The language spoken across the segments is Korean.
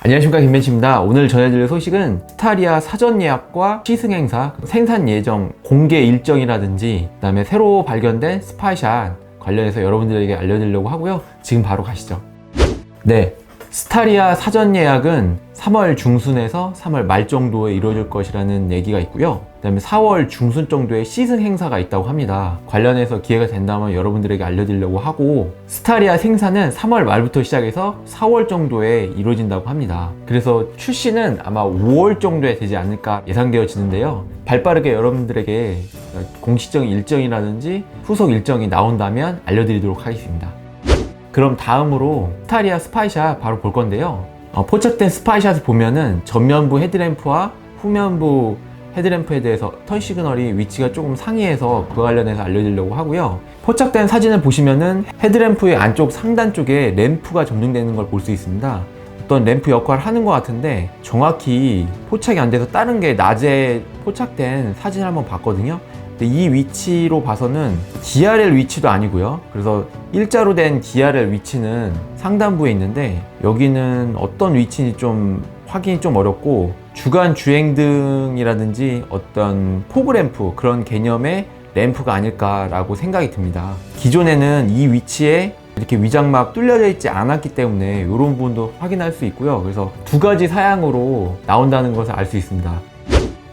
안녕하십니까, 김벤치입니다. 오늘 전해드릴 소식은 스타리아 사전 예약과 시승 행사, 생산 예정, 공개 일정이라든지 그 다음에 새로 발견된 스파이샷 관련해서 여러분들에게 알려드리려고 하고요. 지금 바로 가시죠. 네, 스타리아 사전 예약은 3월 중순에서 3월 말 정도에 이루어질 것이라는 얘기가 있고요. 그 다음에 4월 중순 정도에 시승 행사가 있다고 합니다. 관련해서 기회가 된다면 여러분들에게 알려드리려고 하고, 스타리아 생산은 3월 말부터 시작해서 4월 정도에 이루어진다고 합니다. 그래서 출시는 아마 5월 정도에 되지 않을까 예상되어지는데요. 발빠르게 여러분들에게 공식적인 일정이라든지 후속 일정이 나온다면 알려드리도록 하겠습니다. 그럼 다음으로 스타리아 스파이샷 바로 볼 건데요. 포착된 스파이샷을 보면은 전면부 헤드램프와 후면부 헤드램프에 대해서 턴 시그널이 위치가 조금 상이해서 그와 관련해서 알려드리려고 하고요. 포착된 사진을 보시면은 헤드램프의 안쪽 상단 쪽에 램프가 점등되는 걸 볼 수 있습니다. 어떤 램프 역할을 하는 것 같은데 정확히 포착이 안 돼서 다른 게 낮에 포착된 사진을 한번 봤거든요. 이 위치로 봐서는 DRL 위치도 아니고요. 그래서 일자로 된 DRL 위치는 상단부에 있는데 여기는 어떤 위치인지 좀 확인이 좀 어렵고, 주간 주행등이라든지 어떤 포그램프 그런 개념의 램프가 아닐까라고 생각이 듭니다. 기존에는 이 위치에 이렇게 위장막 뚫려져 있지 않았기 때문에 이런 부분도 확인할 수 있고요. 그래서 두 가지 사양으로 나온다는 것을 알 수 있습니다.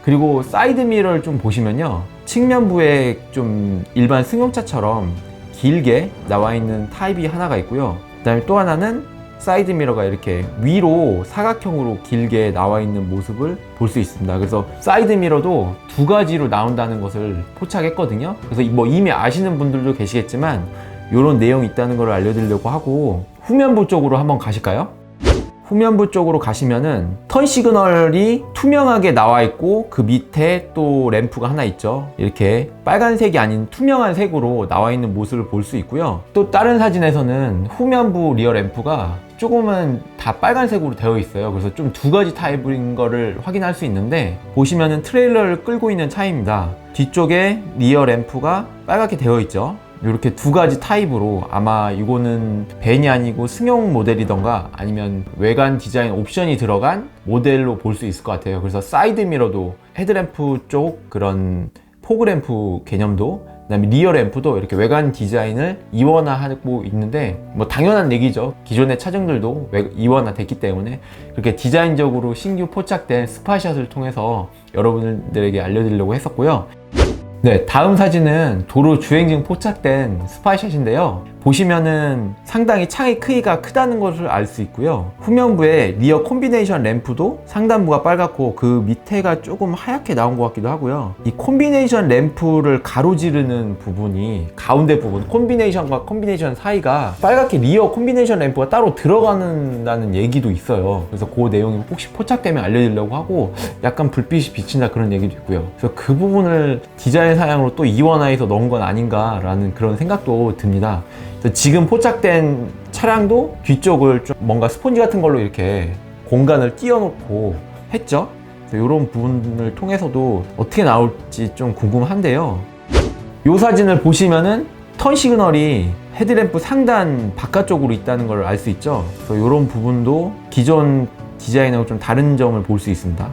그리고 사이드 미러를 좀 보시면요, 측면부에 좀 일반 승용차처럼 길게 나와 있는 타입이 하나가 있고요. 그 다음에 또 하나는 사이드 미러가 이렇게 위로 사각형으로 길게 나와 있는 모습을 볼 수 있습니다. 그래서 사이드 미러도 두 가지로 나온다는 것을 포착했거든요. 그래서 뭐 이미 아시는 분들도 계시겠지만 이런 내용이 있다는 걸 알려드리려고 하고, 후면부 쪽으로 한번 가실까요? 후면부 쪽으로 가시면은 턴 시그널이 투명하게 나와 있고, 그 밑에 또 램프가 하나 있죠. 이렇게 빨간색이 아닌 투명한 색으로 나와 있는 모습을 볼 수 있고요. 또 다른 사진에서는 후면부 리어 램프가 조금은 다 빨간색으로 되어 있어요. 그래서 좀 두 가지 타입인 거를 확인할 수 있는데, 보시면은 트레일러를 끌고 있는 차입니다. 뒤쪽에 리어 램프가 빨갛게 되어 있죠. 이렇게 두 가지 타입으로, 아마 이거는 벤이 아니고 승용 모델이던가 아니면 외관 디자인 옵션이 들어간 모델로 볼 수 있을 것 같아요. 그래서 사이드 미러도 헤드램프 쪽 그런 포그램프 개념도, 그 다음에 리어 램프도 이렇게 외관 디자인을 이원화하고 있는데, 뭐 당연한 얘기죠. 기존의 차종들도 이원화 됐기 때문에 그렇게 디자인적으로 신규 포착된 스파이샷을 통해서 여러분들에게 알려드리려고 했었고요. 네, 다음 사진은 도로 주행 중 포착된 스파이샷인데요. 보시면은 상당히 창의 크기가 크다는 것을 알 수 있고요. 후면부에 리어 콤비네이션 램프도 상단부가 빨갛고 그 밑에가 조금 하얗게 나온 것 같기도 하고요. 이 콤비네이션 램프를 가로지르는 부분이, 가운데 부분, 콤비네이션과 콤비네이션 사이가 빨갛게 리어 콤비네이션 램프가 따로 들어가는다는 얘기도 있어요. 그래서 그 내용이 혹시 포착되면 알려드리려고 하고, 약간 불빛이 비친다 그런 얘기도 있고요. 그래서 그 부분을 디자인 사양으로 또 이원화해서 넣은 건 아닌가라는 그런 생각도 듭니다. 지금 포착된 차량도 뒤쪽을 좀 뭔가 스폰지 같은 걸로 이렇게 공간을 띄워놓고 했죠. 이런 부분을 통해서도 어떻게 나올지 좀 궁금한데요. 이 사진을 보시면은 턴 시그널이 헤드램프 상단 바깥쪽으로 있다는 걸 알 수 있죠. 그래서 이런 부분도 기존 디자인하고 좀 다른 점을 볼 수 있습니다.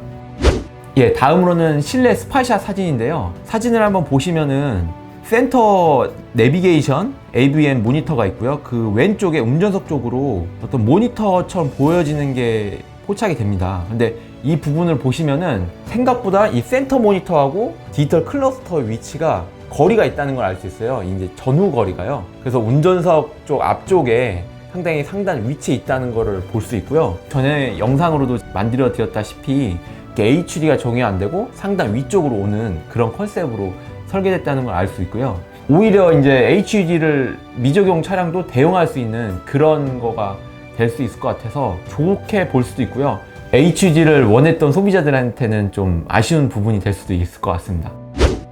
예, 다음으로는 실내 스파이샷 사진인데요. 사진을 한번 보시면은 센터 내비게이션 AVM 모니터가 있고요. 그 왼쪽에 운전석 쪽으로 어떤 모니터처럼 보여지는 게 포착이 됩니다. 근데 이 부분을 보시면은 생각보다 이 센터 모니터하고 디지털 클러스터 위치가 거리가 있다는 걸 알 수 있어요. 이제 전후 거리가요. 그래서 운전석 쪽 앞쪽에 상당히 상단 위치에 있다는 것을 볼 수 있고요. 전에 영상으로도 만들어 드렸다시피 HUD가 적용이 안 되고 상단 위쪽으로 오는 그런 컨셉으로 설계됐다는 걸 알 수 있고요. 오히려 이제 HUD를 미적용 차량도 대용할 수 있는 그런 거가 될 수 있을 것 같아서 좋게 볼 수도 있고요. HUD를 원했던 소비자들한테는 좀 아쉬운 부분이 될 수도 있을 것 같습니다.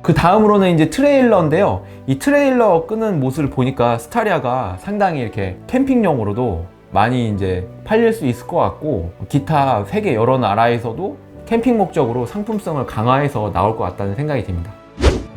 그 다음으로는 이제 트레일러인데요. 이 트레일러 끄는 모습을 보니까 스타리아가 상당히 이렇게 캠핑용으로도 많이 이제 팔릴 수 있을 것 같고, 기타 세계 여러 나라에서도 캠핑 목적으로 상품성을 강화해서 나올 것 같다는 생각이 듭니다.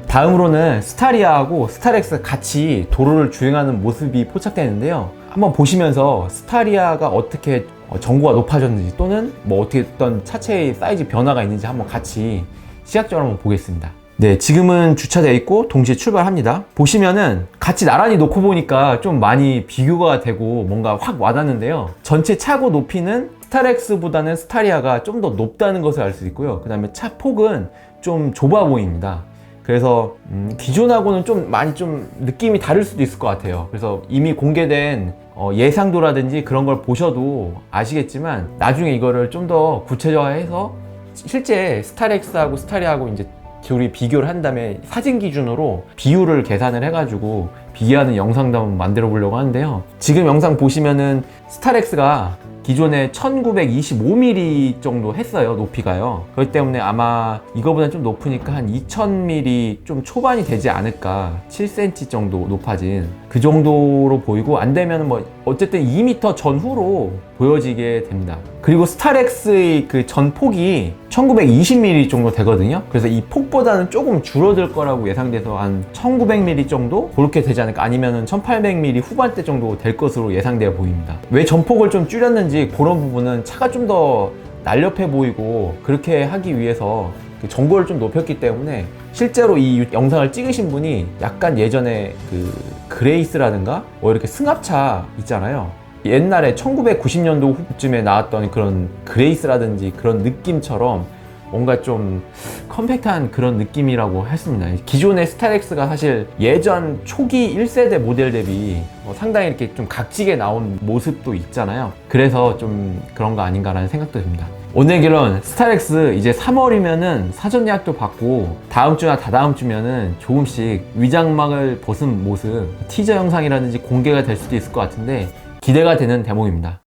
다음으로는 스타리아하고 스타렉스 같이 도로를 주행하는 모습이 포착되는데요. 한번 보시면서 스타리아가 어떻게 전고가 높아졌는지 또는 뭐 어떻게 어떤 차체의 사이즈 변화가 있는지 한번 같이 시각적으로 한번 보겠습니다. 네, 지금은 주차되어 있고 동시에 출발합니다. 보시면은 같이 나란히 놓고 보니까 좀 많이 비교가 되고 뭔가 확 와닿는데요. 전체 차고 높이는 스타렉스보다는 스타리아가 좀 더 높다는 것을 알 수 있고요. 그 다음에 차 폭은 좀 좁아 보입니다. 그래서 기존하고는 좀 많이 좀 느낌이 다를 수도 있을 것 같아요. 그래서 이미 공개된 예상도라든지 그런 걸 보셔도 아시겠지만 나중에 이거를 좀 더 구체적화해서 실제 스타렉스하고 스타리아하고 이제 둘이 비교를 한 다음에 사진 기준으로 비율을 계산을 해가지고 비교하는 영상도 한번 만들어 보려고 하는데요. 지금 영상 보시면은 스타렉스가 기존에 1925mm 정도 했어요, 높이가요. 그렇기 때문에 아마 이거보다 좀 높으니까 한 2000mm 좀 초반이 되지 않을까. 7cm 정도 높아진 그 정도로 보이고, 안 되면 뭐 어쨌든 2m 전후로 보여지게 됩니다. 그리고 스타렉스의 그 전폭이 1920mm 정도 되거든요. 그래서 이 폭보다는 조금 줄어들 거라고 예상돼서 한 1900mm 정도 그렇게 되지 않을까, 아니면 1800mm 후반대 정도 될 것으로 예상되어 보입니다. 왜 전폭을 좀 줄였는지 그런 부분은 차가 좀 더 날렵해 보이고 그렇게 하기 위해서 전고를 좀 높였기 때문에, 실제로 이 영상을 찍으신 분이 약간 예전에 그 그레이스라든가 뭐 이렇게 승합차 있잖아요. 옛날에 1990년도 후쯤에 나왔던 그런 그레이스라든지 그런 느낌처럼 뭔가 좀 컴팩트한 그런 느낌이라고 했습니다. 기존의 스타렉스가 사실 예전 초기 1세대 모델 대비 상당히 이렇게 좀 각지게 나온 모습도 있잖아요. 그래서 좀 그런 거 아닌가라는 생각도 듭니다. 오늘 결론, 스타렉스 이제 3월이면은 사전 예약도 받고 다음 주나 다다음 주면은 조금씩 위장막을 벗은 모습, 티저 영상이라든지 공개가 될 수도 있을 것 같은데 기대가 되는 대목입니다.